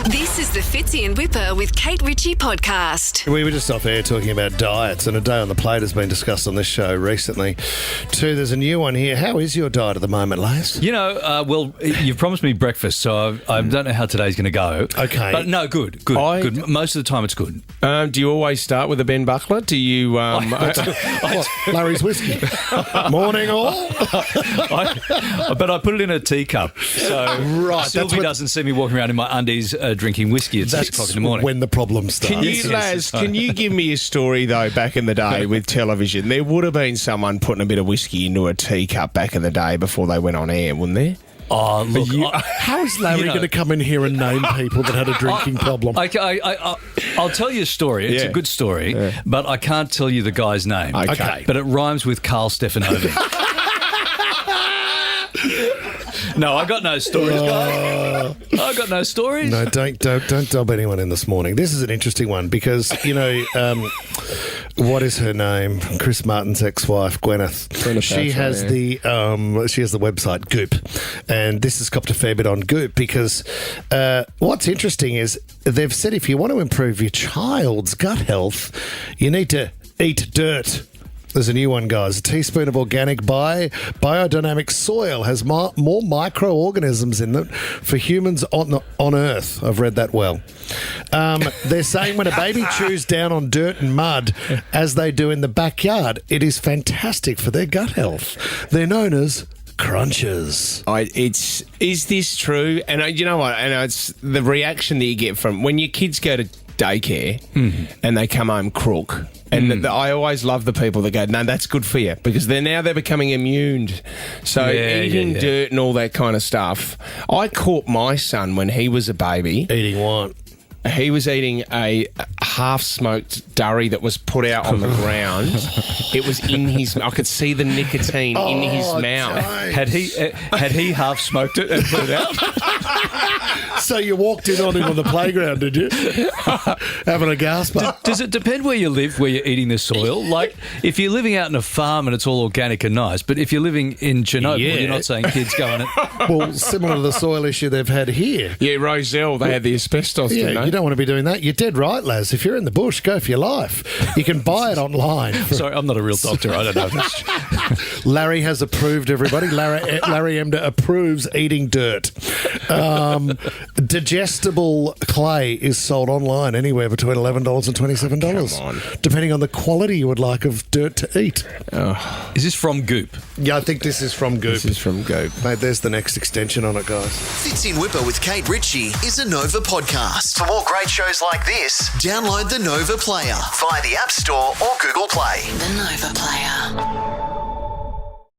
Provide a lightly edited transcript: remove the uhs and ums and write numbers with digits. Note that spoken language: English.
This is the Fitzy and Whipper with Kate Ritchie podcast. We were just off air talking about diets, and a day on the plate has been discussed on this show recently. Too, there's a new one here. How is your diet at the moment, Lace? You know, well, you've promised me breakfast, so I don't know how today's going to go. Okay. But no, good. Most of the time it's good. Do you always start with a Ben Buckler? Do you... What, Larry's whiskey? Morning all? But I put it in a teacup, so Right, Sylvie doesn't see me walking around in my undies drinking whiskey at 6 o'clock in the morning. When the problem starts. Can you give me a story, though, back in the day with television? There would have been someone putting a bit of whiskey into a teacup back in the day before they went on air, wouldn't there? Oh, look. How is Larry going to come in here and name people that had a drinking problem? I'll tell you a story. It's a good story, but I can't tell you the guy's name. Okay. But it rhymes with Carl Stefanovic. No, I got no stories, guys. I got no stories. No, don't dob anyone in this morning. This is an interesting one because, you know, what is her name? Chris Martin's ex-wife, Gwyneth. She has the website Goop, and this has copped a fair bit on Goop because what's interesting is they've said if you want to improve your child's gut health, you need to eat dirt. There's a new one, guys. A teaspoon of organic biodynamic soil has more microorganisms in it for humans on Earth. I've read that well. They're saying when a baby chews down on dirt and mud, as they do in the backyard, it is fantastic for their gut health. They're known as crunches. Is this true? And you know what? And it's the reaction that you get from when your kids go to daycare and they come home crook. And I always love the people that go, no, that's good for you, because they're becoming immune. So eating dirt and all that kind of stuff. I caught my son when he was a baby. Eating what? He was eating a half-smoked durry that was put out on the ground. It was in his... I could see the nicotine in his mouth. James. Had he half-smoked it and put it out? So you walked in on him on the playground, did you? Having a gasper. Does it depend where you live, where you're eating the soil? Like, if you're living out in a farm and it's all organic and nice, but if you're living in Chernobyl, you're not saying kids go on it. Well, similar to the soil issue they've had here. Yeah, Roselle, they had the asbestos, didn't they? You don't want to be doing that. You're dead right, Laz. If you're in the bush, go for your life. You can buy it online. Sorry, I'm not a real doctor. I don't know if that's true. Larry has approved, everybody. Larry Emder approves eating dirt. Digestible clay is sold online anywhere between $11 and $27. Come on. Depending on the quality you would like of dirt to eat. Is this from Goop? Yeah, I think this is from Goop. This is from Goop. Mate, there's the next extension on it, guys. Fitzy and Whipper with Kate Ritchie is a Nova podcast. For more great shows like this, download the Nova Player via the App Store or Google Play. The Nova Player.